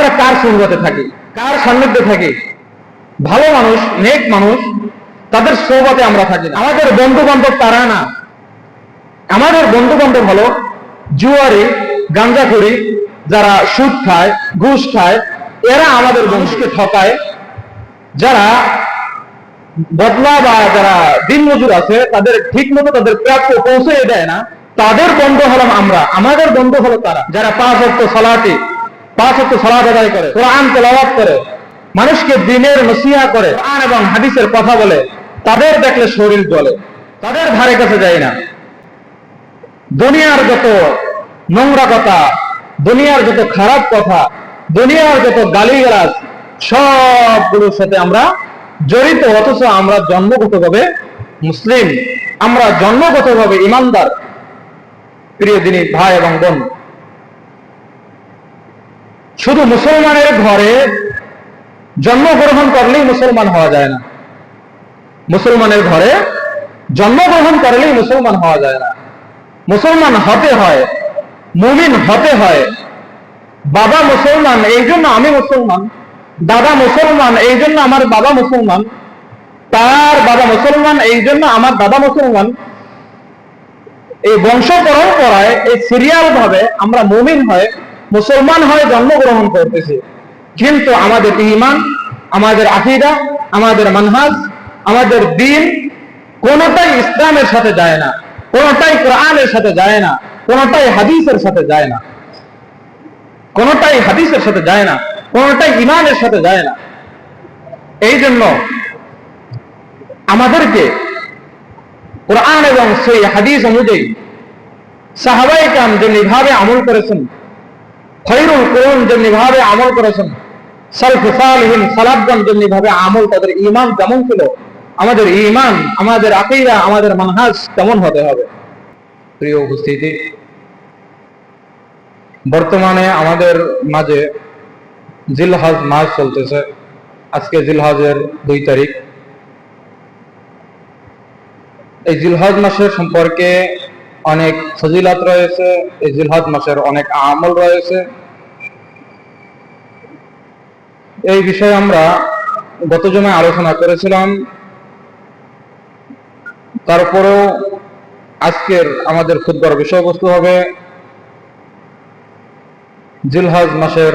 আমরা কার সঙ্গতে থাকি, কার সান্নিধ্যে থাকি? ভালো মানুষ, নেক মানুষ, তাদের সোহবতে আমরা থাকি না। আমাদের বন্ধু বান্ধব তারা না, আমাদের বন্ধু বান্ধব হলো জুয়ারি, গাঞ্জাখুরি, যারা সুদ খায়, ঘুষ খায়, এরা আমাদের বন্ধুকে ঠকায়। যারা বদলা বা যারা দিন মজুর আছে, তাদের ঠিক মতো তাদের প্রাপ্য পৌঁছে দেয় না, তাদের বন্ধু হলাম আমরা। আমাদের বন্ধু হলো তারা যারা 5 ওয়াক্ত সালাত আদায় করে, কোরআন তেলাওয়াত করে, মানুষকে দ্বীনের নসিহত করে, কোরআন এবং হাদিসের কথা বলে। তাদের দেখলে শরীর জ্বলে, তাদের ধারে কাছে যায় না। দুনিয়ার যত নোংরা কথা, দুনিয়ার যত খারাপ কথা, দুনিয়ার যত গালিগালাজ, সবগুলোর সাথে আমরা জড়িত, অথচ আমরা জন্মগতভাবে মুসলিম, আমরা জন্মগতভাবে ইমানদার। প্রিয় দিনী ভাই এবং বোন, শুধু মুসলমানের ঘরে জন্মগ্রহণ করলেই মুসলমান হওয়া যায় না। মুসলমানের ঘরে জন্মগ্রহণ করলেই মুসলমান হওয়া যায় না। মুসলমান হতে হয়, মুমিন হতে হয়। বাবা মুসলমান, এই জন্য আমি মুসলমান। দাদা মুসলমান, এই জন্য আমার বাবা মুসলমান। তার বাবা মুসলমান, এই জন্য আমার দাদা মুসলমান। এই বংশ পরম্পরায়, এই সিরিয়াল ভাবে আমরা মুমিন হয়ে, মুসলমান হয়ে জন্মগ্রহণ করতেছি। কিন্তু আমাদের ঈমান, আমাদের আকীদা, আমাদের মানহাজ, আমাদের দ্বীন কোনটাই ইসলামের সাথে যায় না, কোনটাই কোরআনের সাথে যায় না, কোনটাই হাদিসের সাথে যায় না, কোনটাই হাদিসের সাথে যায় না, কোনটাই ঈমানের সাথে যায় না। এই জন্য আমাদেরকে কোরআন এবং সেই হাদিস অনুযায়ী সাহাবায়ে কেরাম যেভাবে আমল করেছেন, খৈরুল কুরুন যেভাবে আমল করেছেন, সালফে সালিহিন সালাফগণ যেভাবে আমল, তাদের ঈমান যেমন ছিল, আমাদের ঈমান, আমাদের আকীদা, আমাদের মানহাজ তেমন হতে হবে। প্রিয় উপস্থিতি, বর্তমানে আমাদের মাঝে জিলহজ মাস চলতেছে। আজকে জিলহজের 2 তারিখ। এই জিলহজ মাসের সম্পর্কে অনেক ফজিলত রয়েছে, এই জিলহজ মাসের অনেক আমল রয়েছে। এই বিষয়ে আমরা গত জুমায় আলোচনা করেছিলাম। তারপরেও আজকের আমাদের খুতবার বিষয়বস্তু হবে জিলহজ মাসের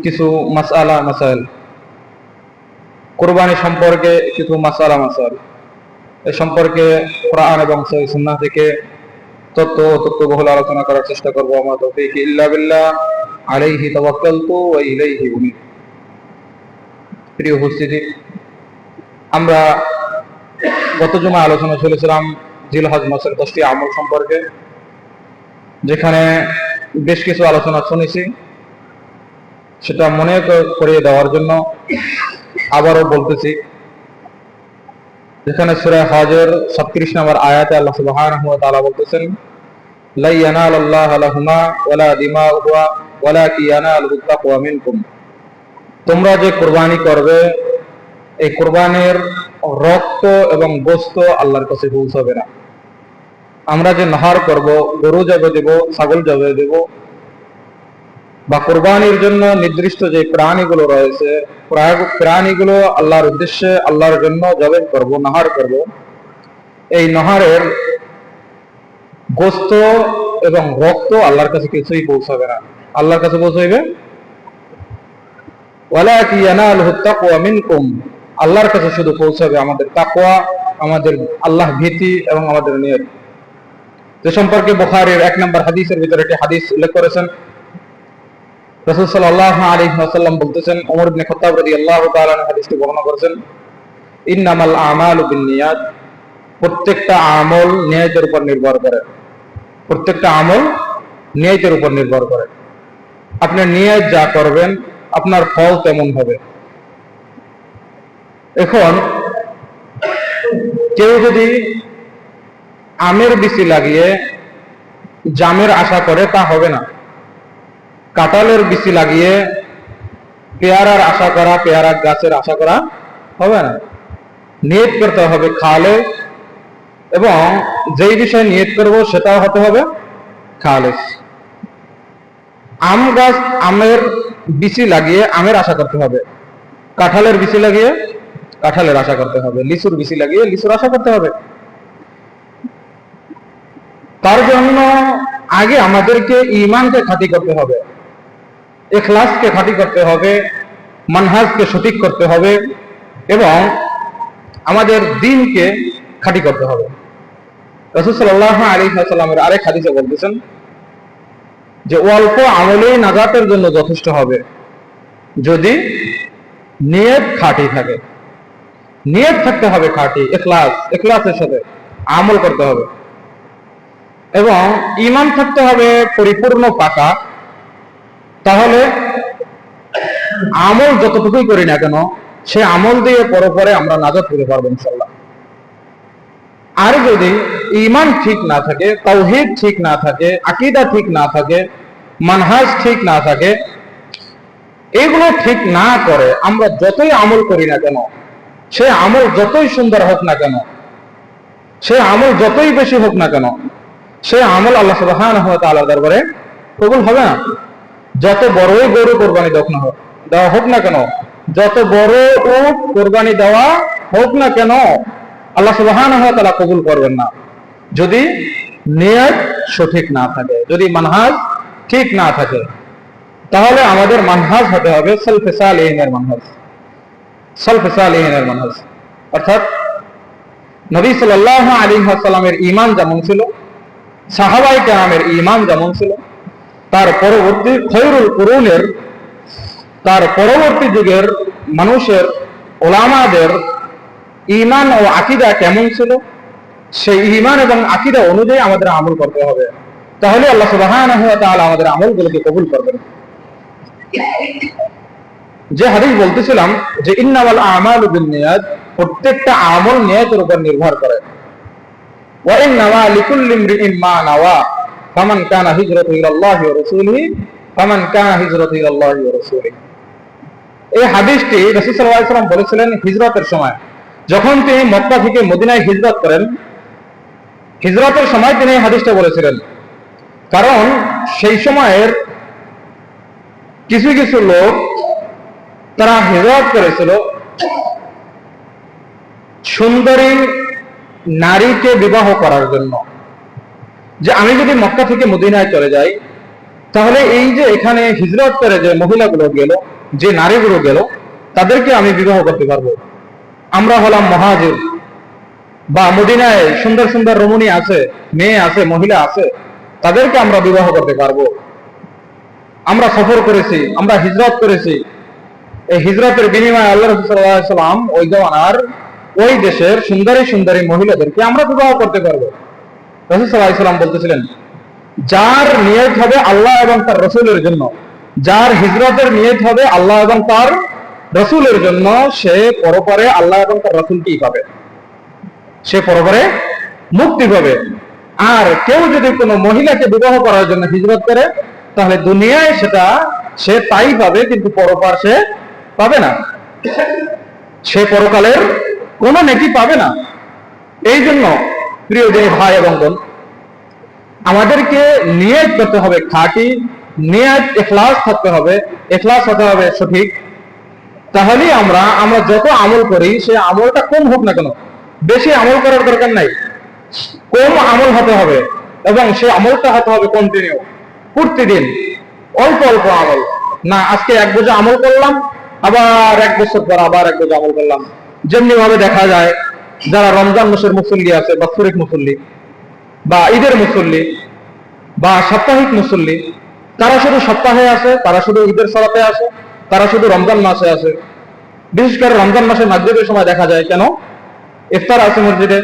কিছু মাসআলা মাসাইল, কুরবানি সম্পর্কে কিছু মাসআলা মাসাইল। এ সম্পর্কে কোরআন এবং সহিহ সুন্নাহ থেকে তথ্যবহুল আলোচনা করার চেষ্টা করব। আমা তাওফীক ইল্লা বিল্লাহ, আলাইহি তাওয়াক্কালতু ওয়া ইলাইহি উনীব। প্রিয় উপস্থিতি, আমরা গত জুমায় আলোচনা চলেছিলাম জিলহজ মাসের 10টি আমল সম্পর্কে, যেখানে বেশ কিছু আলোচনা শুনেছি। সেটা মনে করিয়ে দেওয়ার জন্য আবারও বলতেছি। যেখানে সূরা হজের 37 নম্বর আয়াতে আল্লাহ সুবহানাহু ওয়া তাআলা বলতেছেন, লা ইয়ানালাল্লাহু লাহুমা ওয়ালা দিমাউহা ওয়ালাকিন ইয়ানালুহুত তাকওয়া মিনকুম। তোমরা যে কুরবানি করবে, এই কুরবানির রক্ত এবং গোশত আল্লাহর কাছে পৌঁছাবে না। আমরা যে নাহার করব, গরু জবে দেব, ছাগল জবে দেব, বা কুরবানির জন্য নির্দিষ্ট যে প্রাণীগুলো রয়েছে, প্রাণীগুলো আল্লাহর উদ্দেশ্যে, আল্লাহর জন্য জবাই করব, নাহার করব, এই নাহারের গোশত এবং রক্ত আল্লাহর কাছে কিছুই পৌঁছাবে না। আল্লাহর কাছে পৌঁছাইবে ওয়ালাকিন ইয়ানালুহুত তাকওয়া মিনকুম, আল্লাহর কাছে শুধু পৌঁছাবে আমাদের তাকওয়া, আমাদের আল্লাহ ভীতি এবং আমাদের নিয়ত। যে সম্পর্কে বুখারীর 1 নম্বর হাদিসের ভিতরে একটি হাদিস উল্লেখ করেছেন। রাসূল সাল্লাল্লাহু আলাইহি ওয়াসাল্লাম বলতেছেন, ওমর ইবনে খাত্তাব রাদিয়াল্লাহু তাআলা হাদিসটি বর্ণনা করেছেন, ইন্নামাল আমালু বিন্নিয়াত, প্রত্যেকটা আমল নিয়তের উপর নির্ভর করে। প্রত্যেকটা আমল নিয়তের উপর নির্ভর করে। আপনি নিয়ত যা করবেন, আপনার ফল তেমন হবে। এখন কেউ যদি আমের বিচি লাগিয়ে জামের আশা করে, তা হবে না। কাঁঠালের বিচি লাগিয়ে পেয়ারার আশা করা, পেয়ারার গাছের আশা করা হবে না। নিয়ত করতে হবে খালেস, এবং যেই বিষয়ে নিয়ত করব সেটাও হতে হবে খালেস। আম গাছ, আমের বিচি লাগিয়ে আমের আশা করতে হবে, কাঁঠালের বিচি লাগিয়ে কাঁঠালের আশা করতে হবে, লিচুর বিচি লাগিয়ে লিচুর আশা করতে হবে। তার জন্য আগে আমাদেরকে ঈমানকে খাঁটি করতে হবে, ইখলাসকে খাঁটি করতে হবে, মানহাজকে সঠিক করতে হবে এবং আমাদের দ্বীনকে খাঁটি করতে হবে। রাসূল সাল্লাল্লাহু আলাইহি ওয়াসাল্লামের আরেক হাদিসে বলতেছেন যে অল্প আমলেই নাজাতের জন্য যথেষ্ট হবে যদি নিয়ত খাঁটি থাকে। নিয়ত থাকতে হবে খাঁটি, ইখলাসের সাথে আমল করতে হবে এবং ঈমান থাকতে হবে পরিপূর্ণ পাকা। তাহলে আমল যতটুকুই করি না কেন সে আমল দিয়ে পরে আমরা নাজাত পেতে পারবো ইনশাআল্লাহ। আর যদি ঈমান ঠিক না থাকে, তাওহীদ ঠিক না থাকে, আকীদা ঠিক না থাকে, মানহাজ ঠিক না থাকে, এগুলো ঠিক না করে আমরা যতই আমল করি না কেন, সে আমল যতই সুন্দর হোক না কেন, সে আমল যতই বেশি হোক না কেন, সে আমল আল্লাহ সুবহানাহু ওয়া তাআলার দরবারে কবুল হবে না। যত বড়ই গরু কোরবানি দেওয়া হোক না কেন, যত বড় উট কোরবানি দেওয়া হোক না কেন, আল্লাহ সুবহানাহু ওয়া তাআলা কবুল করবেন না যদি নিয়ত সঠিক না থাকে, যদি মানহাজ ঠিক না থাকে। তাহলে আমাদের মানহাজ হতে হবে সালফে সালিহিনের মানহাজ, সালফে সালিহিনের মানহাজ, অর্থাৎ নবী সাল্লাল্লাহু আলাইহি ওয়াসাল্লামের ঈমান যেমন ছিল, সাহাবায়ে কেরামের ঈমান যেমন ছিল, তার পরবর্তী খৈরুল কুরুনের, তার পরবর্তী যুগের মানুষের ওলামাদের ঈমান ও আকীদা কেমন ছিল, সেই ঈমান এবং আকীদা অনুযায়ী আমাদের আমল করতে হবে। তাহলে আল্লাহ সুবহানাহু ওয়া তাআলা আমাদের আমলগুলোকে কবুল করবেন। যে হাদিস বলতেছিলাম যে ইন্নামাল আমালু বিন্নিয়াত, প্রত্যেকটা আমল নিয়তের উপর নির্ভর করে। ওয়া ইন্নামা লিকুল্লি ইমরিইন মা নাওয়া ফামান কানা হিজরাতুহু ইলাল্লাহি ওয়া রাসূলিহি ফামান কানা হিজরাতুহু ইলাল্লাহি ওয়া রাসূলিহি। এই হাদিসটি রাসূল সাল্লাল্লাহু আলাইহি ওয়াসাল্লাম বলেছিলেন হিজরতের সময়, যখন তিনি মক্কা থেকে মদিনায় হিজরত করেন, হিজরতের সময় তিনি এই হাদিসটা বলেছিলেন। কারণ সেই সময়ের কিছু কিছু লোক তারা হিজরত করেছিল সুন্দরী নারীকে বিবাহ করার জন্য, যে আমি যদি মক্কা থেকে মদিনায় চলে যাই তাহলে এই যে এখানে হিজরত করে যে মহিলাগুলো গেল, যে নারীগুলো গেল, তাদেরকে আমি বিবাহ করতে পারবো। আমরা হলাম মুহাজির, বা মদিনায় সুন্দর সুন্দর রমণী আছে, মেয়ে আছে, মহিলা আছে, তাদেরকে আমরা বিবাহ করতে পারবো। আমরা সফর করেছি, আমরা হিজরত করেছি, এই হিজরতের বিনিময়ে আল্লাহ রাসূল সাল্লাল্লাহু আলাইহি ওয়াসাল্লাম ওই জমানার ওই দেশের সুন্দরী সুন্দরী মহিলাদেরকে আমরা বিবাহ করতে পারবো। রাসূল সাল্লাল্লাহু আলাইহি ওয়াসাল্লাম বলতেছিলেন, যার নিয়ত হবে আল্লাহ এবং তার রাসূলের জন্য, যার হিজরতের নিয়ত হবে আল্লাহ এবং তার রাসূলের জন্য, সে পরপারে আল্লাহ এবং তার রাসূলকেই পাবে, সে পরপারে মুক্তি পাবে। আর কেউ যদি কোনো মহিলাকে বিবাহ করার জন্য হিজরত করে তাহলে দুনিয়ায় সেটা সে তাই পাবে, কিন্তু পরপার সে পাবে না, সে পরকালের কোনো নেকি পাবে না। এই জন্য প্রিয় দিনী ভাই এবং বোন, আমাদেরকে নিয়ত করতে হবে খাঁটি, নিয়ত ইখলাস থাকতে হবে, ইখলাস হতে হবে সঠিক। তাহলেই আমরা যত আমল করি সে আমলটা কম হোক না কেন, বেশি আমল করার দরকার নাই, কম আমল হতে হবে এবং সে আমলটা হতে হবে কন্টিনিউ, প্রতিদিন অল্প অল্প আমল না। আজকে এক বোঝা আমল করলাম, আবার এক বছর পর আবার এক বোঝা আমল করলাম। যেমনি ভাবে দেখা যায় যারা রমজান মাসের মুসল্লি আছে, বাৎসরিক মুসল্লি বা ঈদের মুসল্লি বা সাপ্তাহিক মুসল্লি, তারা শুধু সপ্তাহে আসে, তারা শুধু ঈদের সালাতে আসে, তারা শুধু রমজান মাসে আসে। বিশেষ করে রমজান মাসে মাগরিবের সময় দেখা যায় কেন ইফতার আছে মসজিদে,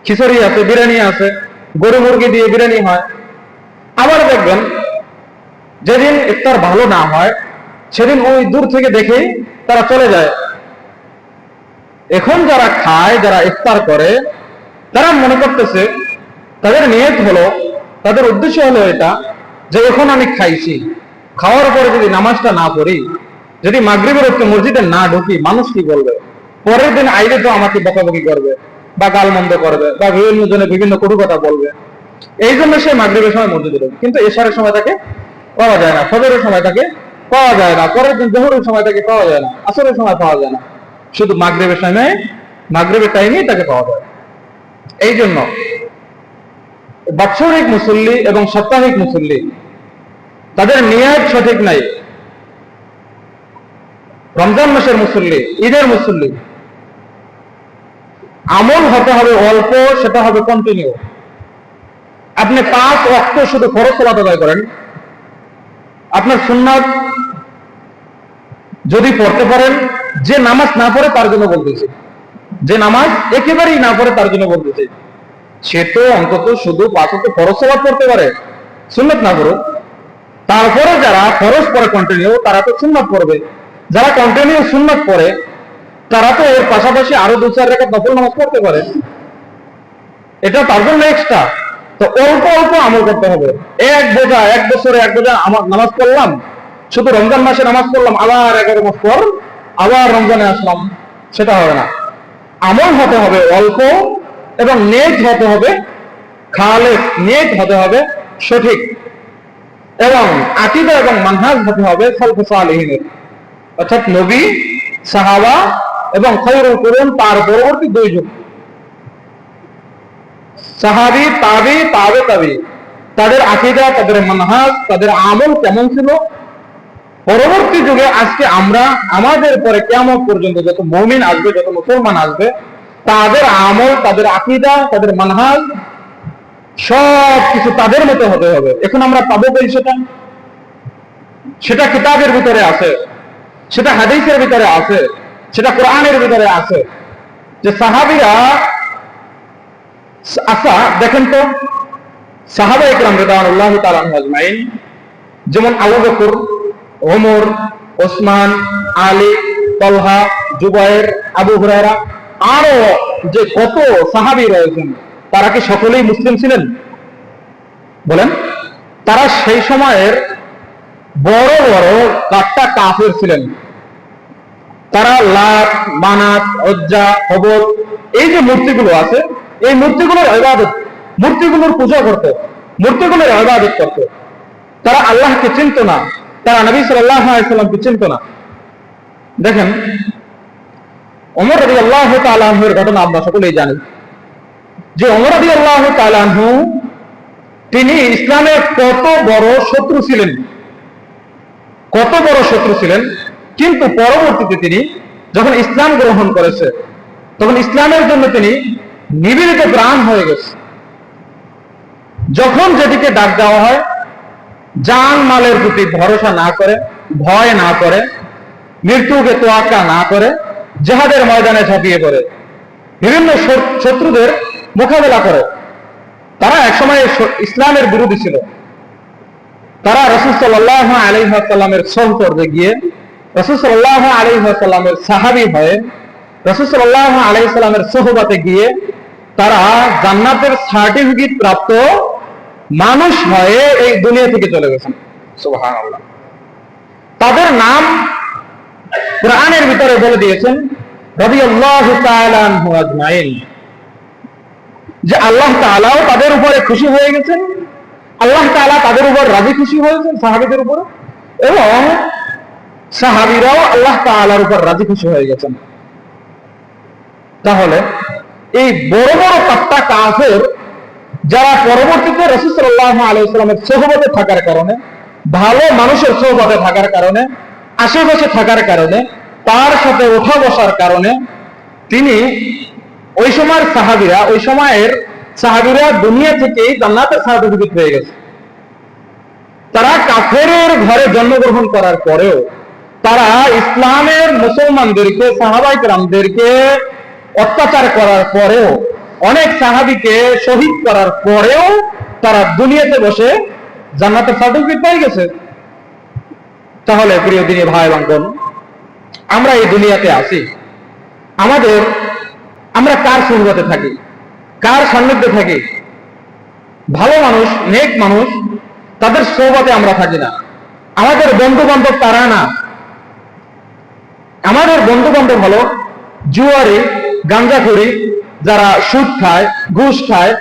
খিচুড়ি আছে, বিরিয়ানি আছে, গরু মুরগি দিয়ে বিরিয়ানি হয়। আবার দেখবেন যেদিন ইফতার ভালো না হয় সেদিন ওই দূর থেকে দেখেই তারা চলে যায়। এখন যারা খায়, যারা ইফতার করে, তারা মনে করতেছে, তাদের নিয়ত হলো, তাদের উদ্দেশ্য হলো এটা যে এখন আমি খাইছি, খাওয়ার পরে যদি নামাজটা না পড়ি, যদি মাগরিবের ওয়াক্তে মসজিদে না ঢুকি, মানুষ কি বলবে? পরের দিন আইলে তো আমাকে বকাবকি করবে বা গালমন্দ করবে বা বিভিন্ন জনে বিভিন্ন কটু কথা বলবে। এই জন্য সে মাগরিবের সময় মসজিদে ঢুকে, কিন্তু এশারের সময় তাকে পাওয়া যায় না, ফজরের সময় তাকে পাওয়া যায় না, পরের দিন জোহরের সময় তাকে পাওয়া যায় না, আসরের সময় পাওয়া যায় না, শুধু মাগরিবের টাইমেই তাকে পাওয়া যায়। এই জন্য বাৎসরিক মুসল্লি এবং সাপ্তাহিক মুসল্লি তাদের নিয়ত সঠিক নাই। রমজান মাসের মুসল্লি, ঈদের মুসল্লি, আমল হতে হবে অল্প, সেটা হবে কন্টিনিউ। আপনি 5 ওয়াক্ত শুধু ফরজ সালাত আদায় করেন, আপনার সুন্নাত যদি পড়তে পারেন, যে নামাজ না পড়ে তার জন্য বলতেছি, যে নামাজ একেবারেই না পড়ে তার জন্য বলতেছি, সে তো অন্তত শুধু 5 ওয়াক্ত ফরজ সালাত পড়তে পারে, সুন্নাত না পড়ুক। তারপরে যারা ফরজ পড়ে কন্টিনিউ, তারা তো সুন্নাত পড়বে। যারা কন্টিনিউ সুন্নাত পড়ে, তারা তো এর পাশাপাশি আরো 2-4 রাকাত নফল নামাজ পড়তে পারে, এটা তার জন্য এক্সট্রা। তো অল্প অল্প আমল করতে হবে। এক বছরে এক বোঝা নামাজ পড়লাম, শুধু রমজান মাসে নামাজ পড়লাম, আবার 11 মাস পর আবার রমজানে আসলাম, সেটা হবে না। আমল হতে হবে অল্প, এবং নেক হতে হবে খালেস, নেক হতে হবে সঠিক, এবং আকীদা এবং মানহাজ হতে হবে সালফে সালেহিনের, অর্থাৎ নবী, সাহাবা এবং খায়রুল কুরুন, তার পরবর্তী 2 যুগ সাহাবী, তাবী, তাবে তাবী, তাদের আকীদা, তাদের মানহাজ, তাদের আমল কেমন ছিল। পরবর্তী যুগে আজকে আমরা, আমাদের পরে কিয়ামত পর্যন্ত যত মুমিন আসবে, যত মুসলমান আসবে, তাদের আমল, তাদের আকীদা, তাদের মানহাজ সব কিছু তাদের মতো হতে হবে। এখন আমরা পাবো কই সেটা কিতাবের ভিতরে আছে, সেটা হাদিসের ভিতরে আছে, সেটা কোরআনের ভিতরে আছে, যে সাহাবীরা, আচ্ছা দেখেন তো, সাহাবা ইকরাম রাদিয়াল্লাহু তাআলা আজমাইন, যেমন আবু বকর, ওমর, ওসমান, আলী, তালহা, জুবায়ের, আবু হুরায়রা, আরো যে কত সাহাবী রয়েছেন, তারা কি সকলেই মুসলিম ছিলেন? বলেন। তারা সেই সময়ের বড় বড় কাট্টা কাফের ছিলেন। তারা লাত, মানাত, উজ্জা, হুবল, এই যে মূর্তিগুলো আছে, এই মূর্তিগুলোর ইবাদত, মূর্তিগুলোর পূজা করত, মূর্তিগুলোর ইবাদত করত। তারা আল্লাহকে চিনত না, তারা নবী সাল্লাল্লাহু আলাইহি সাল্লামকে চিনত না। দেখেন, ওমর রাদিয়াল্লাহু তাআলা আনহুর ঘটনা আমরা সকলেই জানি, যে ওমর রাদিয়াল্লাহু তাআলা আনহু, তিনি ইসলামের কত বড় শত্রু ছিলেন, কত বড় শত্রু ছিলেন। কিন্তু পরবর্তীতে তিনি যখন ইসলাম গ্রহণ করেছে, তখন ইসলামের জন্য তিনি নিবেদিত প্রাণ হয়ে গেছে। যখন যেদিকে ডাক দেওয়া হয়, জান মালের প্রতি ভরসা না করে, ভয় না করে, মৃত্যুকে তোয়াক্কা না করে, জিহাদের ময়দানে ঝাঁপিয়ে পড়ে, বিভিন্ন শত্রুদের মোকাবেলা করে। তারা একসময় ইসলামের বিরোধী ছিল। তারা রাসূল সাল্লাল্লাহু আলাইহি ওয়াসাল্লামের সহচর্যে গিয়ে, রাসূল সাল্লাল্লাহু আলাইহি ওয়াসাল্লামের সাহাবী হয়ে, রাসূল সাল্লাল্লাহু আলাইহি ওয়াসাল্লামের সোহবতে গিয়ে তারা জান্নাতের সার্টিফিকেট প্রাপ্ত মানুষ হয়ে এই দুনিয়া থেকে চলে গেছেন। সুবহানাল্লাহ। তাদের নাম কোরআনের ভিতরে বলে দিয়েছেন রাদিয়াল্লাহু তাআলা আনহু আজমাইন, যে আল্লাহ তাআলাও তাদের উপরে খুশি হয়ে গেছেন, আল্লাহ তাআলা তাদের উপর রাজি খুশি হয়েছেন, সাহাবীদের উপর, এবং সাহাবীরাও আল্লাহ তাআলার উপর রাজি খুশি হয়ে গেছেন। তাহলে এই বড় বড় কাট্টা কাফের, যারা পরবর্তীতে রাসূল সাল্লাল্লাহু আলাইহি ওয়াসাল্লামের সোহবতে থাকার কারণে, ভালো মানুষের সোহবতে থাকার কারণে, আশেপাশে থাকার কারণে, তার সাথে ওঠা বসার কারণে, তিনি ওই সময়ের সাহাবীরা দুনিয়া থেকেই জান্নাতের সার্টিফিকেট পেয়ে গেছে। তারা কাফেরের ঘরে জন্মগ্রহণ করার পরেও, তারা ইসলামের মুসলমানদেরকে, সাহাবায়ে কেরামদেরকে অত্যাচার করার পরেও, অনেক সাহাবীকে শহীদ করার পরেও, তারা দুনিয়াতে বসে জান্নাতের সার্টিফিকেট পেয়ে গেছে। তাহলে প্রিয় দিনী ভাই এবং বোন, আমরা এই দুনিয়াতে আছি, আমরা কার সুহবতে থাকি, কার সান্নিধ্যে থাকি? ভালো মানুষ, নেক মানুষ, তাদের সোহবতে আমরা থাকি না। আমাদের বন্ধু বান্ধব তারা না। আমাদের বন্ধু বান্ধব হলো জুয়ারি, গাঞ্জাখড়ি, যারা সুদ খায়, ঘুষ খায়,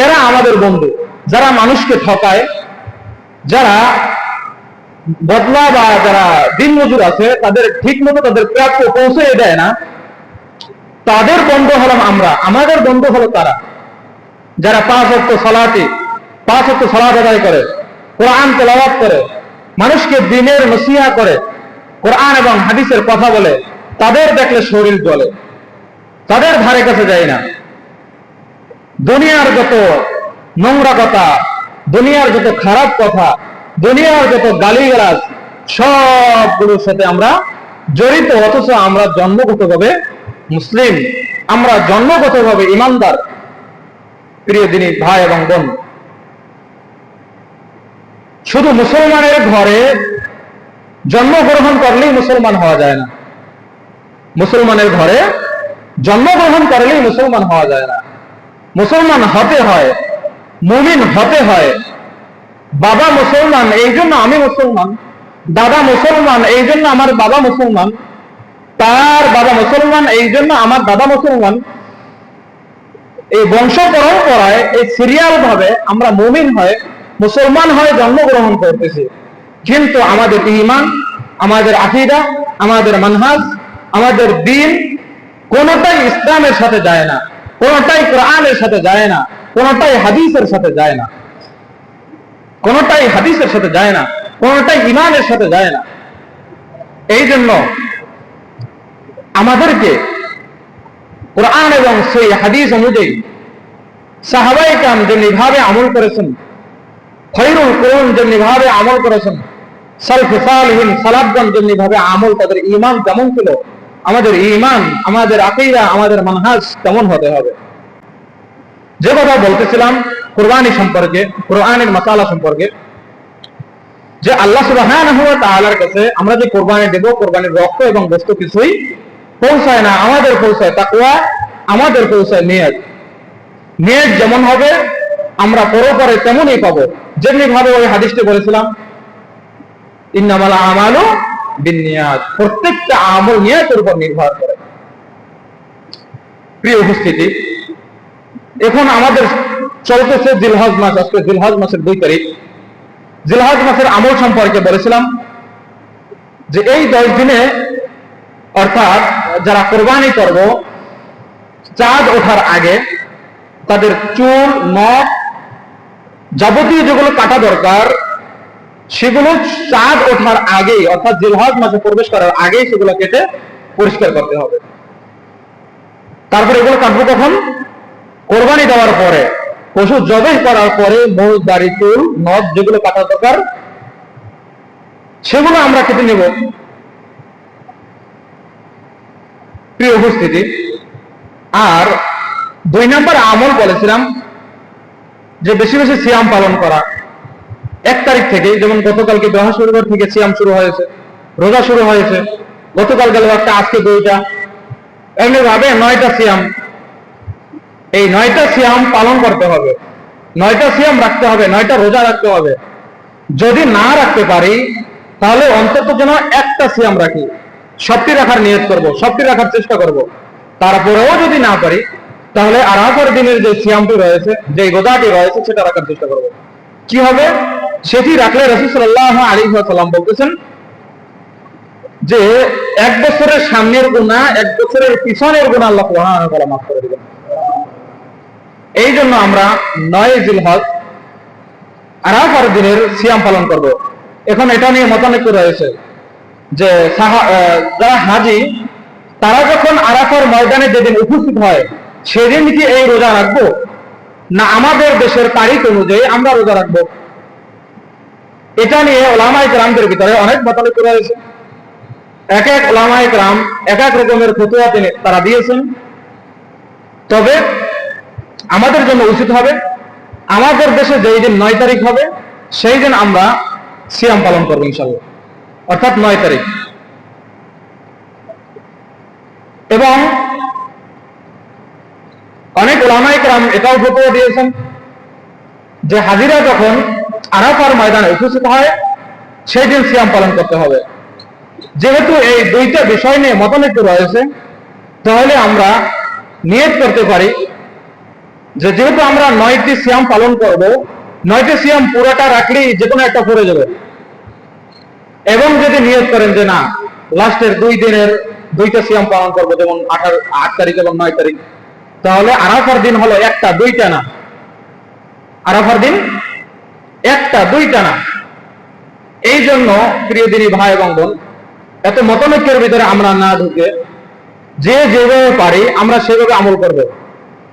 এরা আমাদের বন্ধু। যারা মানুষকে ঠকায়, যারা বদলা বা যারা দিন মজুর আছে তাদের ঠিক মতো তাদের প্রাপ্য পৌঁছে দেয় না, তাদের বন্ধু হলাম আমরা, আমাদের বন্ধু হলো তারা যারা 5 ওয়াক্ত সালাত আদায় করে, কোরআন তেলাওয়াত করে, মানুষকে দ্বীনের নসিহত করে, কোরআন এবং হাদিসের কথা বলে। তাদের দেখলে শরীর জ্বলে, তাদের ধারে কাছে যায় না। দুনিয়ার যত নোংরা কথা, দুনিয়ার যত খারাপ কথা, দুনিয়ার যত গালিগালাজ, সবগুলোর সাথে আমরা জড়িত, অথচ আমরা জন্মগতভাবে মুসলিম, আমরা জন্মগতভাবে ইমানদার। প্রিয় দিনী ভাই এবং বোন, শুধু মুসলমানের ঘরে জন্মগ্রহণ করলেই মুসলমান হওয়া যায় না, মুসলমানের ঘরে জন্মগ্রহণ করলেই মুসলমান হওয়া যায় না। মুসলমান হতে হয়, মুমিন হতে হয়। বাবা মুসলমান এই জন্য আমি মুসলমান, দাদা মুসলমান এই জন্য আমার বাবা মুসলমান, তার বাবা মুসলমান এই জন্য আমার দাদা মুসলমান। এই বংশ পরম্পরায়, এই সিরিয়াল ভাবে আমরা মুমিন হয়ে মুসলমান হয়ে জন্মগ্রহণ করতেছি, কিন্তু আমাদের ঈমান, আমাদের আকীদা, আমাদের মানহাজ, আমাদের দ্বীন কোনটাই ইসলামের সাথে যায় না, কোনটাই কোরআনের সাথে যায় না, কোনটাই হাদিসের সাথে যায় না, কোনটাই হাদিসের সাথে যায় না, কোনটাই ঈমানের সাথে যায় না। এই জন্য আমাদেরকে কোরআন এবং সেই হাদিস অনুযায়ী সাহাবায়ে কেরাম যেভাবে আমল করেছেন, খৈরুল কুরুন যেভাবে আমল করেছেন, সালফে সালিহিন সালাফগণ যেভাবে আমল, তাদের ঈমান যেমন ছিল, আমাদের ঈমান, আমাদের আকীদা, আমাদের মানহাজ তেমন হতে হবে। যে কথা বলতেছিলাম কুরবানি সম্পর্কে, কোরআনের মাসালা সম্পর্কে, যে আল্লাহ সুবহানাহু ওয়া তাআলার কাছে আমরা যে কোরবানি দেব, কোরবানির রক্ত এবং গোশত কিছুই পৌঁছায় না, আমাদের পৌঁছায় তাকওয়া, আমাদের পৌঁছায় নিয়ত। নিয়ত যেমন হবে আমরা পরপরে তেমনই পাবো। যেমনি ভাবে ওই হাদিসটি বলেছিলাম, ইন্নামাল আমালু বিন্নিয়াত, প্রত্যেকটা আমল নিয়তের উপর নির্ভর করে। প্রিয় উপস্থিতি, এখন আমাদের চলতেছে জিলহজ মাস, আজকে জিলহজ মাসের 2 তারিখ। জিলহজ মাসের আমল সম্পর্কে বলেছিলাম যে এই 10 দিনে, অর্থাৎ যারা কোরবানি করব, চাঁদ ওঠার আগে তাদের চুল, নখ, যাবতীয় যেগুলো কাটা দরকার সেগুলো চাঁদ ওঠার আগেই, অর্থাৎ জিলহজ মাসে প্রবেশ করার আগেই সেগুলো কেটে পরিষ্কার করতে হবে। তারপর এগুলো কাটবো কখন? কোরবানি দেওয়ার পরে, পশু জবাই করার পরে মোষ, দাড়ি, চুল, নখ যেগুলো কাটা দরকার সেগুলো আমরা কেটে নেব। প্রিয় উপস্থিতি, আর 2 নম্বর আমল বলেছিলাম যে বেশি বেশি সিয়াম পালন করা। 1 তারিখ থেকে, যেমন গতকালকে বৃহস্পতিবার থেকে সিয়াম শুরু হয়েছে, রোজা শুরু হয়েছে, গতকাল গেল একটা, আজকে 2টা, এমনি ভাবে 9টা সিয়াম। এই 9টা সিয়াম পালন করতে হবে, 9টা সিয়াম রাখতে হবে, 9টা রোজা রাখতে হবে। যদি না রাখতে পারি তাহলে অন্তত যেন একটা সিয়াম রাখি, সবটি রাখার নিয়ত করব, সবটি রাখার চেষ্টা করব। তারপরেও যদি না পারি তাহলে আরাফার দিনের যে সিয়ামটি রয়েছে, যে রোজাটি রয়েছে, সেটা রাখার চেষ্টা করব। কি হবে? সেটি রাখলে রাসূল সাল্লাল্লাহু আলাইহি ওয়াসাল্লাম বলতেছেন যে 1 বছরের সামনের গুনাহ, 1 বছরের পিছনের গুনাহ আল্লাহ সুবহানাহু ওয়া তাআলা মাফ করে দিবেন। এই জন্য আমরা 9 জিলহজ আরাফার দিনের সিয়াম পালন করব। এখন এটা নিয়ে মতানৈক্য রয়েছে যে যারা হাজি তারা যখন আরাফার ময়দানে যেদিন উপস্থিত হয় সেদিন কি এই রোজা রাখবো, না আমাদের দেশের তারিখ অনুযায়ী আমরা রোজা রাখবো? এটা নিয়ে উলামায়ে কেরামদের ভিতরে অনেক মতানৈক্য রয়েছে। এক এক উলামায়ে কেরাম এক এক রকমের ফতোয়া তারা দিয়েছেন। তবে আমাদের জন্য উচিত হবে আমাদের দেশে যেই দিন 9 তারিখ হবে সেই দিন আমরা সিয়াম পালন করবো ইনশাআল্লাহ, অর্থাৎ 9 তারিখ। এবং অনেক উলামায়ে কেরাম এটাও ফতোয়া দিয়েছেন যে হাজিরা যখন আরাফার ময়দানে উপস্থিত হয় সেই দিন সিয়াম পালন করতে হবে। যেহেতু এই 2টা বিষয় নিয়ে মতানৈক্য রয়েছে, তাহলে আমরা নিয়ত করতে পারি যে যেহেতু আমরা 9টি সিয়াম পালন করব, 9টি সিয়াম পুরোটা রাখলেই যে কোনো একটা পড়ে যাবে। এবং যদি নিয়ত করেন যে না লাস্টের 2 দিনের 2টা সিয়াম পালন করবো, যেমন 8 তারিখ এবং 9 তারিখ, তাহলে আরাফার দিন হলো একটা, 2টা না। আরাফার দিন একটা, 2টা না। এই জন্য প্রিয় দিনী ভাই এবং বোন, এত মতনৈক্যের ভিতরে আমরা না ঢুকে যে যেভাবে পারি আমরা সেভাবে আমল করব।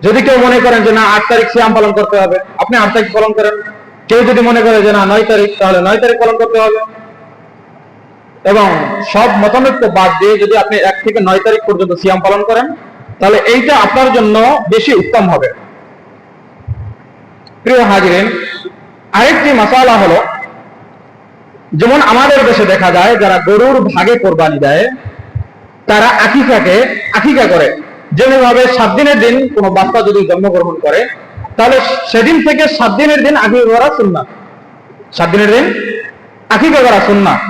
যদি কেউ মনে করেন যে না 8 তারিখ সিয়াম পালন করতে হবে, আপনি 8 তারিখ পালন করেন। কেউ যদি মনে করে যে না 9 তারিখ, তাহলে 9 তারিখ পালন করতে হবে। এবং সব মতানৈক্য বাদ দিয়ে যদি আপনি 1 থেকে 9 তারিখ পর্যন্ত সিয়াম পালন করেন, তাহলে এইটা আপনার জন্য বেশি উত্তম হবে। প্রিয় হাজিরিন, আরেকটি মাসালা হলো, যেমন আমাদের দেশে দেখা যায় যারা গরুর ভাগে কোরবানি দেয় তারা আকিকা করে। যেভাবে 7 দিনের দিন কোনো বাচ্চা যদি জন্মগ্রহণ করে, তাহলে সেদিন থেকে 7 দিনের দিন আকিকা করা সুন্নাত। 7 দিনের দিন আকিকা করা সুন্নাত।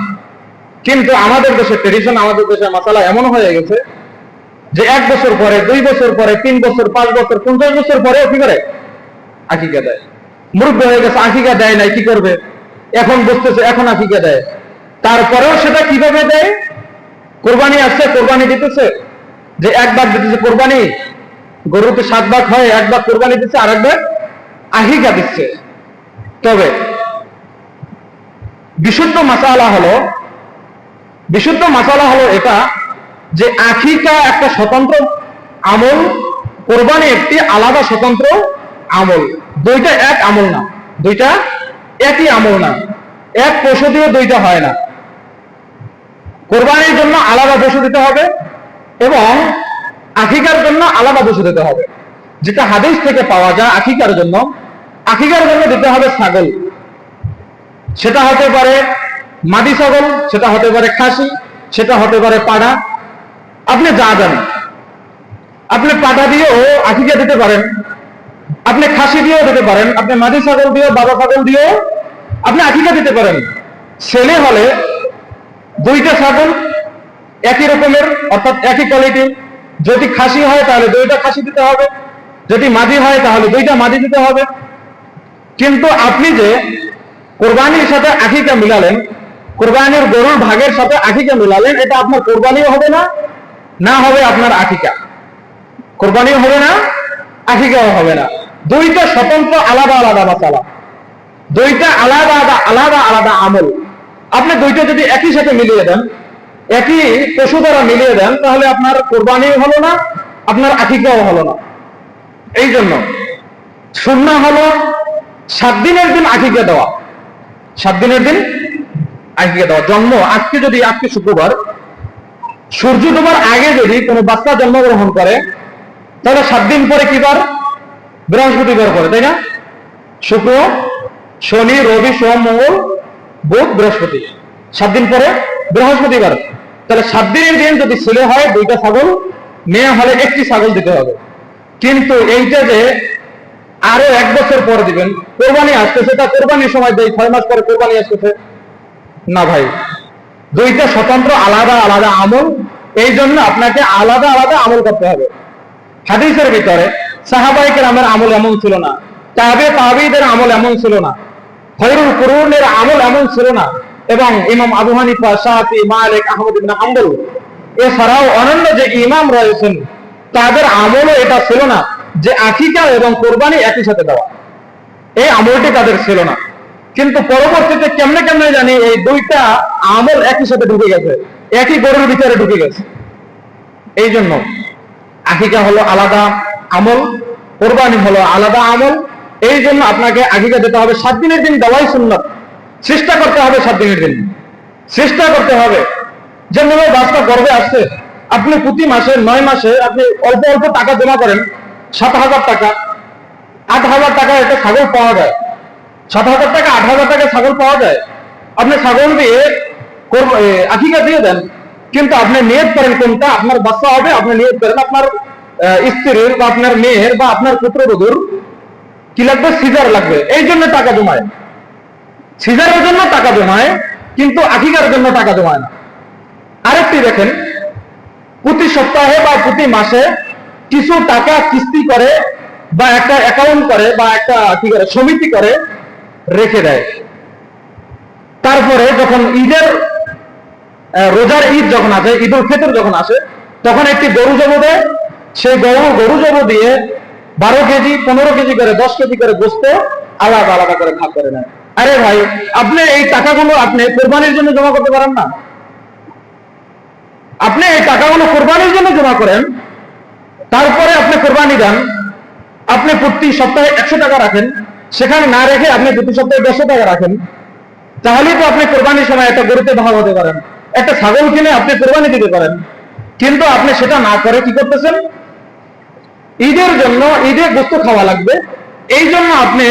কিন্তু আমাদের দেশের ট্রেডিশন, আমাদের দেশের মাসালা এমন হয়ে গেছে যে 1 বছর পরে, 2 বছর পরে, 3 বছর, 5 বছর, 50 বছর পরে কি করে আকিকা দেয়। মুরব্বী হয়ে গেছে, আকিকা দেয় নাই, কি করবে? এখন বুঝতেছে এখন আকিকা দেয়। তারপরেও সেটা কিভাবে দেয়? কোরবানি আসছে, কোরবানি দিতেছে, যে 1 ভাগ দিতেছে কোরবানি, গরুতে 7 ভাগ হয়, 1 ভাগ কোরবানি দিচ্ছে, আর 1 ভাগ আকিকা দিচ্ছে। তবে বিশুদ্ধ মাসালা হলো এটা যে আকিকা একটা স্বতন্ত্র আমল, কোরবানি একটি আলাদা স্বতন্ত্র আমল। 2টা এক আমল না, 2টা একই আমল না। এক পশু দিয়ে 2টা হয় না। কোরবানির জন্য আলাদা পশু দিতে হবে এবং আকিকার জন্য আলাদা পশু দিতে হবে। যেটা হাদিস থেকে পাওয়া যায়, আকিকার জন্য দিতে হবে ছাগল। সেটা হতে পারে মাদি ছাগল, সেটা হতে পারে খাসি, সেটা হতে পারে পাড়া। আপনি যা জানেন, আপনি পাটা দিয়েও আকিকা দিতে পারেন, আপনি খাসি দিয়েও দিতে পারেন, আপনি মাদি ছাগল দিয়েও, বাবা ছাগল দিয়েও আপনি আকিকা দিতে পারেন। ছেলে হলে 2টা ছাগল একই রকমের, অর্থাৎ একই কোয়ালিটি। যদি খাসি হয় তাহলে 2টা খাসি দিতে হবে, যদি মাদি হয় তাহলে 2টা মাদি দিতে হবে। কিন্তু আপনি যে কোরবানির সাথে আকিকা মিলালেন, কোরবানির গরুর ভাগের সাথে আকিকা মিলালেন, এটা আপনার কোরবানিও হবে না, না হবে আপনার আকিকা। কোরবানিও হবে না, আকিকাও হবে না। 2টা স্বতন্ত্র আলাদা আলাদা মাসালা, 2টা আলাদা আলাদা আমল। আপনি 2টা যদি একই সাথে মিলিয়ে দেন, একই পশু দ্বারা মিলিয়ে দেন, তাহলে আপনার কোরবানিও হলো না, আপনার আকিকাও হলো না। এই জন্য সুন্নাহ হলো 7 দিনের দিন আকিকা দেওয়া। 7 দিনের দিন আকিকা দেওয়া। জন্ম আজকে শুক্রবার, সূর্য ডোবার আগে যদি কোনো বাচ্চা জন্মগ্রহণ করে, তাহলে 7 দিন পরে কি বার? বৃহস্পতিবার পরে, তাই না? শুক্র, শনি, রবি, সোম, মঙ্গল, বুধ, বৃহস্পতি, 7 দিন পরে বৃহস্পতিবার। তাহলে 7 দিনের দিন যদি ছেলে হয় 2টা ছাগল, মেয়ে হলে 1টি ছাগল দিতে হবে। কিন্তু এইটা যে আরো 1 বছর পরে দিবেন, কোরবানি আসতেছে, তা কোরবানির সময় দেয় 6 মাস পরে কোরবানি আসতেছে না ভাই। 2টা স্বতন্ত্র আলাদা আলাদা আমল। এই জন্য আপনাকে আলাদা আলাদা আমল করতে হবে। হাদিসের ভিতরে সাহাবায়ে কেরামের আমল এমন ছিল না, তাবেঈদের আমল এমন ছিল না, খয়রুল কুরুনের আমল এমন ছিল না, এবং ইমাম আবু হানিফা, শাফি, মালিক, আহমদ ইবনে হাম্বল এছাড়াও অন্যান্য যে ইমাম রয়েছেন, তাদের আমলও এটা ছিল না যে আকিকা এবং কোরবানি একই সাথে দেওয়া। এই আমলটি তাদের ছিল না। কিন্তু পরবর্তীতে কেমনে জানি এই 2টা আমল একই সাথে ঢুকে গেছে, একই গরুর ভিতরে ঢুকে গেছে। এই জন্য আকিকা হলো আলাদা আমল, কোরবানি হলো আলাদা আমল। এই জন্য আপনাকে আকিকা দিতে হবে। 7 দিনের দিন দেওয়াই সুন্নাত। চেষ্টা করতে হবে 7 দিনের দিন, চেষ্টা করতে হবে। যেভাবে বাচ্চা গর্ভে আসছে, আপনি প্রতি মাসে 9 মাসে আপনি অল্প অল্প টাকা জমা করেন, 7,000 টাকা, 8,000 টাকা একটা ছাগল পাওয়া যায়। 7,000 টাকা, 8,000 টাকা ছাগল পাওয়া যায়। আপনি ছাগল দিয়ে আকিকা দিয়ে দেন, কিন্তু আপনি নিয়ত করেন কোনটা আপনার বাচ্চা হবে। আপনি নিয়ত করেন আপনার স্ত্রীর বা আপনার মেয়ের বা আপনার পুত্রবধূর কি লাগবে? সিজার লাগবে। এই জন্য টাকা জমায়, সিজারের জন্য টাকা জমায়, কিন্তু আকিকার জন্য টাকা জমায় না। আরেকটি দেখেন, প্রতি সপ্তাহে বা প্রতি মাসে কিছু টাকা কিস্তি করে বা একটা অ্যাকাউন্ট করে বা একটা কি করে সমিতি করে রেখে দেয়। তারপরে যখন ঈদের রোজার ঈদ যখন আসে, ঈদ উল ফিতর যখন আসে, তখন একটি গরু জব দেয়। সেই গরু জব দিয়ে 12 কেজি 15 কেজি করে 10 কেজি করে গোস্ত আলাদা আলাদা করে ভাগ করে নেয়। আরে ভাই, আপনি এই টাকাগুলো আপনি কোরবানির জন্য জমা করতে পারেন না? আপনি এই টাকাগুলো কোরবানির জন্য জমা করেন, তারপরে আপনি কোরবানি দেন। আপনি প্রতি সপ্তাহে 100 টাকা রাখেন, সেখানে না রেখে আপনি প্রতি সপ্তাহে 100 টাকা রাখেন, তাহলেই তো আপনি কোরবানির সময় একটা গরুতে ভাগ হতে পারেন, একটা ছাগল কিনে আপনি কোরবানি দিতে পারেন। কিন্তু আপনি সেটা না করে কি করতেছেন? ঈদের জন্য ঈদে গোস্ত খাওয়া লাগবে, এই জন্য আপনি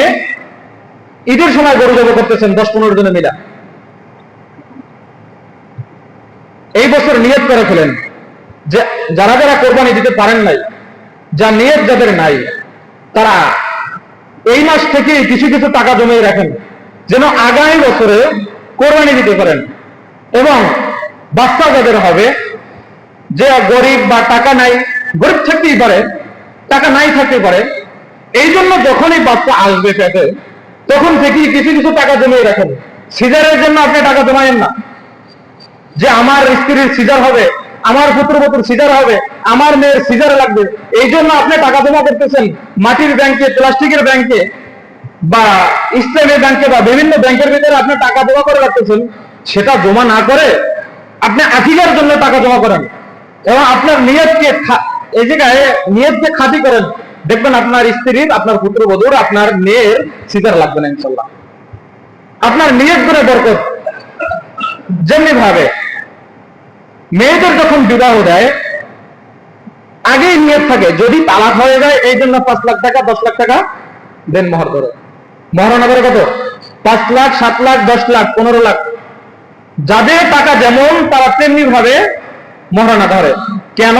ঈদের সময় গরু জব করতেছেন 10-15 জনে মিলা। এই বছর নিয়ত করে ফেলেন যে যারা যারা কোরবানি দিতে পারেন নাই, যা নিয়ত যাদের নাই, তারা এই মাস থেকে কিছু কিছু টাকা জমিয়ে রাখেন, যেন আগামী বছরে কোরবানি দিতে পারেন। এবং বাচ্চা যাদের হবে, যে গরিব বা টাকা নাই, গরিব থাকতেই পারে, টাকা নাই থাকতে পারে, এই জন্য যখনই বাচ্চা আসবে পেটে, তখন থেকেই কিছু কিছু টাকা জমিয়ে রাখেন। সিজারের জন্য আপনি টাকা জমায়েন না, যে আমার স্ত্রীর সিজার হবে, আমার পুত্রবধূর সিজার হবে, আমার মেয়ের সিজার লাগবে, এই জন্য আপনি টাকা জমা করতেছেন মাটির ব্যাংকে, প্লাস্টিকের ব্যাংকে, বা ইসলামী ব্যাংকে, বা বিভিন্ন ব্যাংকের ভিতরে আপনি টাকা জমা করে রাখতেছেন। সেটা জমা না করে আপনি আকিকার জন্য টাকা জমা করেন, এবং আপনার নিয়তকে এই জায়গায় নিয়তকে খাঁটি করেন। দেখবেন আপনার স্ত্রীর, আপনার পুত্রবধূর, আপনার মেয়ের সিজার লাগবে না ইনশাল্লাহ। আপনার নিয়ত করে বরকত। যেমনি ভাবে মেয়েদের যখন বিবাহ দেয়, আগেই নিয়ত থাকে, যদি তালাক হয়ে যায় এই জন্য 5 লাখ টাকা 10 লাখ টাকা দেন মোহর করে। মহারণা করে কত? 5 লাখ 7 লাখ 10 লাখ 15 লাখ, যাদের টাকা যেমন তারা তেমনি ভাবে মহারণা ধরে। কেন?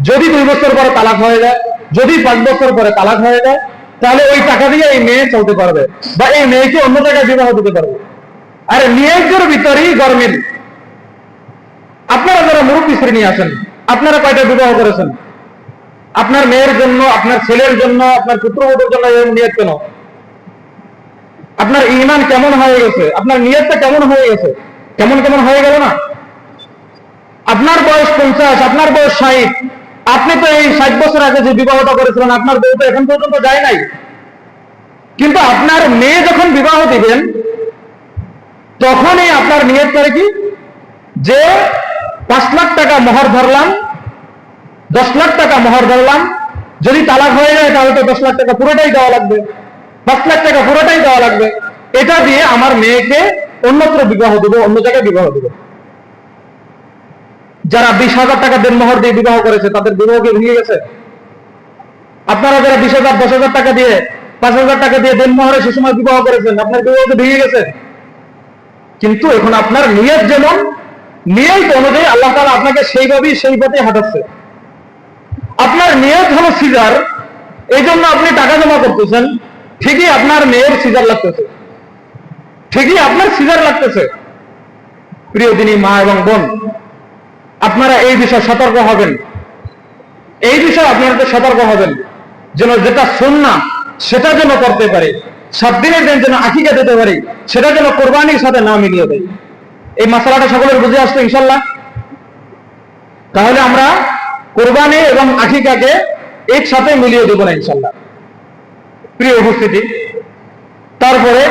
যদি 2 বছর পরে তালাক হয়ে যায়, যদি 5 বছর পরে তালাক হয়ে যায়, তাহলে ওই টাকা দিয়ে এই মেয়ে চলতে পারবে, বা এই মেয়েকে অন্য জায়গায় বিবাহ দিতে পারবে। আরে নিয়তের ভিতরেই গরমিল। আপনারা যারা মুরব্বী শ্রেণী আছেন, আপনারা কয়টা বিবাহ করেছেন? আপনার মেয়ের জন্য, আপনার ছেলের জন্য, আপনার পুত্রবধূর জন্য এই নিয়ত কেন? আপনার ঈমান কেমন হয়ে গেছে? আপনার নিয়তটা কেমন হয়ে গেছে? কেমন কেমন হয়ে গেল না? আপনার বয়স 50, আপনার বয়স 60, আপনি তো এই 60 বছর আগে যে বিবাহটা করেছিলেন, আপনার বউ তো এখন পর্যন্ত যায় নাই। কিন্তু আপনার মেয়ে যখন বিবাহ দিবেন, তখনই আপনার নিয়ত করে কি, যে 5 লাখ টাকা মোহর ধরলাম, 10 লাখ টাকা মোহর ধরলাম, যদি তালাক হয়ে যায় তাহলে তো 10 লাখ টাকা পুরোটাই দেওয়া লাগবে, 5 লাখ টাকা পুরোটাই দেওয়া লাগবে। এটা দিয়ে আমার মেয়েকে অন্যত্র বিবাহ দেবো, অন্য জায়গায় বিবাহ দেবো। যারা 20,000 টাকা দেন মোহর দিয়ে বিবাহ করেছে, তাদের বিবাহ কি ভেঙে গেছে? আপনারা যারা 20,000 10,000 টাকা দিয়ে 5,000 টাকা দিয়ে দেন মোহরে সে সময় বিবাহ করেছেন, আপনার বিবাহ তো ভেঙে গেছে। কিন্তু এখন আপনার নিয়ত যেমন, নিয়ত অনুযায়ী আল্লাহ তাআলা আপনাকে সেইভাবেই সেই পথে হাঁটাচ্ছে। আপনার নিয়ত হলো সিজার, এই জন্য আপনি টাকা জমা করতেছেন, ঠিকই আপনার মেয়ের সিজার লাগতেছে, ঠিকই আপনার সিজার লাগতেছে। প্রিয় দিনী মা এবং বোন, আপনারা এই বিষয়ে সতর্ক হবেন, এই বিষয়ে আপনারা সতর্ক হবেন, যেন যেটা সুন্নাহ সেটা যেন করতে পারে, 7 দিনের দিন যেন আকিকা দিতে পারি, সেটা যেন কোরবানির সাথে না মিলিয়ে দেয়। এই মাসালাটা সকলের বুঝে আসছে ইনশাল্লাহ? তাহলে আমরা কোরবানি এবং আকিকাকে একসাথে মিলিয়ে দেব না ইনশাল্লাহ। প্রিয় উপস্থিতি, তারপরে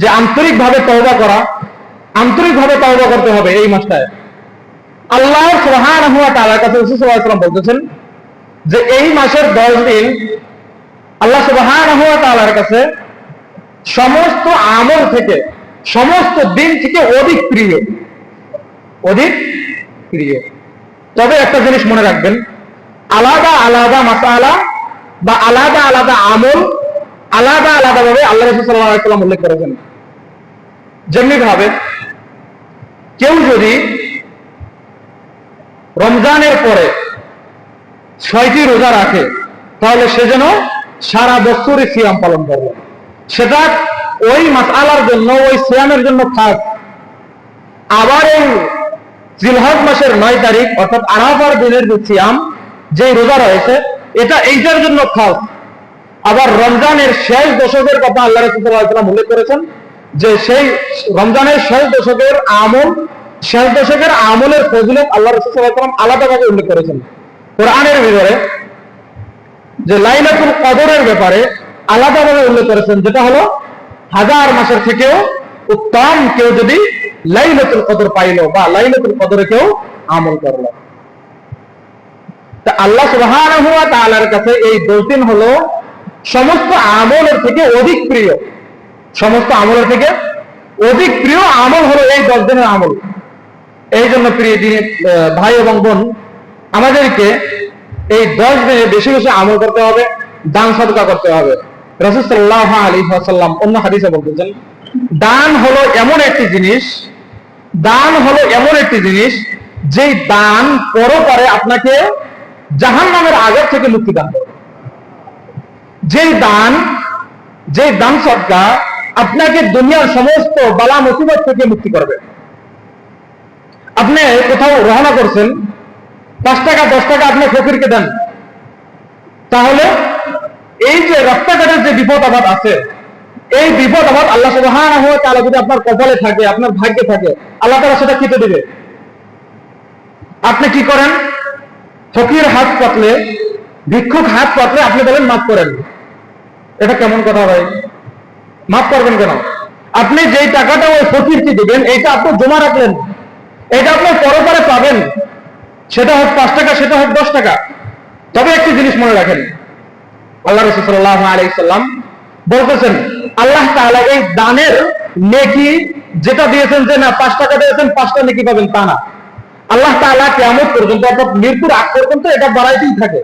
যে আন্তরিকভাবে তওবা করা, আন্তরিকভাবে তওবা করতে হবে এই মাসটায়। আল্লাহ সুবহানাহু ওয়া তাআলার কাছে রাসূল সাল্লাল্লাহু আলাইহি ওয়াসাল্লাম বলতেছেন যে এই মাসের 10 দিন আল্লাহ সুবহানাহু ওয়া তাআলার কাছে সমস্ত আমল থেকে, সমস্ত দিন থেকে অধিক প্রিয়, অধিক প্রিয়। তবে একটা জিনিস মনে রাখবেন, আলাদা আলাদা মাসালা বা আলাদা আলাদা আমল আলাদা আলাদা ভাবে আল্লাহ রাসূল সাল্লাল্লাহু আলাইহি ওয়াসাল্লাম উল্লেখ করেছেন। যেমনি ভাবে কেউ যদি রমজানের পরে 6টি রোজা রাখে, তাহলে সে যেন সারা বছরই সিয়াম পালন করবে। সেটা ওই মাসআলার জন্য, ওই সিয়ামের জন্য খাস। আবার এই জিলহজ মাসের 9 তারিখ অর্থাৎ আরাফার দিনের যে সিয়াম, যে রোজা রয়েছে, এটা এইটার জন্য খাস। আবার রমজানের শেষ দশকের কথা আল্লাহ রাসূল সাল্লাল্লাহু আলাইহি ওয়াসাল্লাম উল্লেখ করেছেন, যে সেই রমজানের শেষ দশকের আমল শেষ দশকের আমলের ফজিলত আল্লাহ রাসূল সাল্লাল্লাহু আলাইহি ওয়াসাল্লাম আলাদাভাবে উল্লেখ করেছেন কোরআনের ভিতরে, যে লাইলাতুল কদরের ব্যাপারে আলাদাভাবে উল্লেখ করেছেন, যেটা হলো 1000 মাসের থেকেও উত্তম কেউ যদি লাইলাতুল কদর পাইলো বা লাইলাতুল কদরে কেউ আমল করলো। তা আল্লাহ সুবহানাহু ওয়া তাআলার কাছে এই 10 দিন হলো সমস্ত আমলের থেকে অধিক প্রিয়। সমস্ত আমলের থেকে অধিক প্রিয় আমল হলো এই 10 দিনের আমল। এই জন্য প্রিয় দিনী ভাই এবং বোন, আমাদেরকে এই 10 দিনে বেশি বেশি আমল করতে হবে, দান সদকা করতে হবে। রাসূল সাল্লাল্লাহু আলাইহি ওয়াসাল্লাম অন্য হাদিসে বলতেছেন, দান হলো এমন একটি জিনিস, দান হলো এমন একটি জিনিস যেই দান পরকালে আপনাকে জাহান্নামের আগুন থেকে মুক্তি দান করবে। যেই দান সদকা আপনাকে দুনিয়ার সমস্ত বালা মুসিবত থেকে মুক্তি করবে। আপনি কোথাও রওনা করছেন, 5 টাকা 10 টাকা আপনি ফকিরকে দেন, তাহলে এই যে রাস্তাঘাটের যে বিপদ আপদ আছে, এই বিপদ আপদ আল্লাহ সুবহানাহু ওয়া তাআলা যদি আপনার কপালে থাকে, আপনার ভাগ্যে থাকে, আল্লাহ তাআলা সেটা কেটে দিবে। আপনি কি করেন? ফকির হাত পাতলে, ভিক্ষুক হাত পাতলে আপনি বলেন মাফ করেন। এটা কেমন কথা ভাই? মাফ করবেন কেন? আপনি যেই টাকাটা ওই ফকিরকে দিবেন, এইটা আপনি জমা রাখলেন, এটা আপনি পরপরে পাবেন, সেটা হোক 5 টাকা, সেটা হোক 10 টাকা। তবে একটি জিনিস মনে রাখেন, আল্লাহ রাসূল সাল্লাল্লাহু আলাইহি সাল্লাম বলতেছেন, আল্লাহ তাআলা এই দানের নেকি যেটা দিয়েছেন, যে না 5 টাকা দিয়েছেন 5টা নেকি পাবেন, তা না। আল্লাহ তাআলা কিয়ামত পর্যন্ত, অর্থাৎ মৃত্যুর আগ পর্যন্ত এটা বাড়াইতেই থাকে।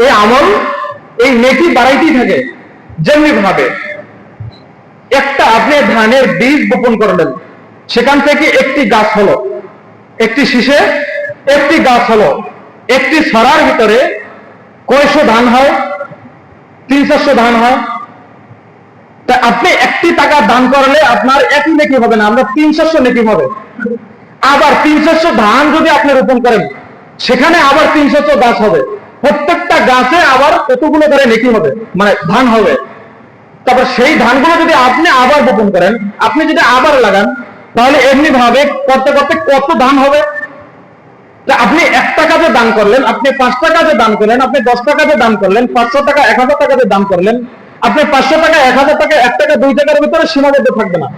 এই আমল, এই নেকি বাড়াইতেই থাকে। যেমনি ভাবে একটা আপনি ধানের বীজ বপন করলেন, সেখান থেকে একটি গাছ হলো, একটি শীষে একটি গাছ হলো, একটি ছড়ার ভিতরে কয়শো ধান হয়? 300 ধান হয়। তা আপনি 1 টাকা দান করলে আপনার একই নেকি হবে না, আমরা 300 নেকি হবে। আবার 300 ধান যদি আপনি রোপণ করেন, সেখানে আবার 300 গাছ হবে। প্রত্যেকটা গাছে আবার কতগুলো করে নেকি হবে, মানে ধান হবে। তারপর সেই ধানগুলো যদি আপনি আবার বপন করেন, আপনি যদি আবার লাগান, তাহলে এমনি ভাবে করতে করতে কত ধান হবে। আপনি 1 টাকা যে দান করলেন, আপনি 5 টাকা যে দান করলেন, আপনি 10 টাকা যে দান করলেন, 500 টাকা 1000 টাকা যে দান করলেন, আপনি 500 টাকা 1000 টাকা 1 টাকা 2 টাকার ভিতরে সীমাবদ্ধ থাকবে না।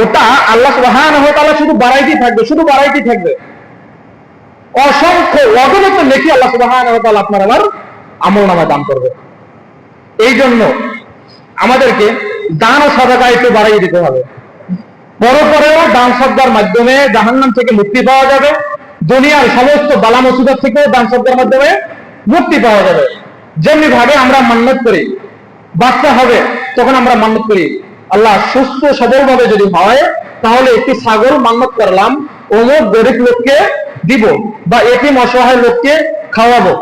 ওটা আল্লাহ সুবহানাহু ওয়া তাআলা শুধু বাড়াইতেই থাকবে, শুধু বাড়াইতেই থাকবে। অসংখ্য অগণিত নেকি আল্লাহ সুবহানাহু ওয়া তাআলা আপনার আমার আমলনামায় দান করবে। এই জন্য আমাদেরকে দান ও সাদাকা একটু বাড়িয়ে দিতে হবে। পরপরেও দান সদকার মাধ্যমে জাহান্নাম থেকে মুক্তি পাওয়া যাবে, দুনিয়ার সমস্ত বালা মুসিবত থেকেও দান সদকার মাধ্যমে মুক্তি পাওয়া যাবে। যেমনি ভাবে আমরা মান্নত করি, বাচ্চা হবে তখন আমরা মান্নত করি, আল্লাহ সুস্থ সবল ভাবে যদি হয়, তাহলে একটি ছাগল মান্নত করলাম, অমুক গরিব লোককে দিব বা এতিম অসহায় লোককে খাওয়াবো,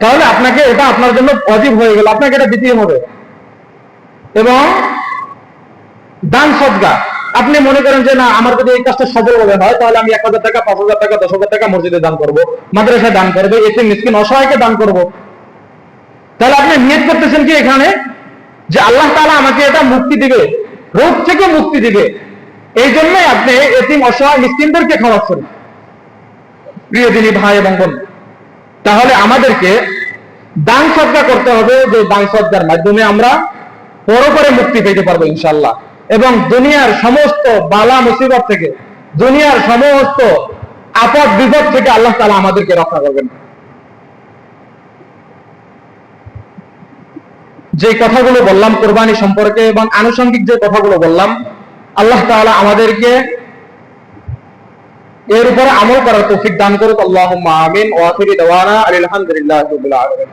তাহলে আপনাকে এটা আপনার জন্য ওয়াজিব হয়ে গেল, আপনাকে এটা দিতেই হবে। এবং দান সদকা, আপনি মনে করেন যে না, আমার যদি এই কাজটা সফলভাবে হয়, তাহলে আমি 1000 টাকা 5000 টাকা 10,000 টাকা মসজিদে দান করব, মাদ্রাসায় দান করব, এতিম মিসকিন অসহায়কে দান করব। তাহলে আপনি নিয়ত করতেছেন কি এখানে, যে আল্লাহ তাআলা আমাকে এটা মুক্তি দিবে, রোগ থেকে মুক্তি দিবে, এই জন্যই আপনি এতিম অসহায় মিসকিনদেরকে খাওয়াচ্ছেন। প্রিয় দিনী ভাই এবং বোন, তাহলে আমাদেরকে দান সদকা করতে হবে, যে দান সদকার মাধ্যমে আমরা পরপরে মুক্তি পেতে পারবো ইনশাআল্লাহ, এবং দুনিয়ার সমস্ত বালা মুসিবত থেকে, দুনিয়ার সমস্ত আপদ বিপদ থেকে আল্লাহ তাআলা আমাদেরকে রক্ষা করবেন। যে কথাগুলো বললাম কুরবানি সম্পর্কে এবং আনুষঙ্গিক যে কথাগুলো বললাম, আল্লাহ তাআলা আমাদেরকে এর উপরে আমল করার তৌফিক দান করুক। আল্লাহুম্মা আমিন। ওয়া আখিরু দাওয়ানা আলহামদুলিল্লাহি রাব্বিল আলামিন।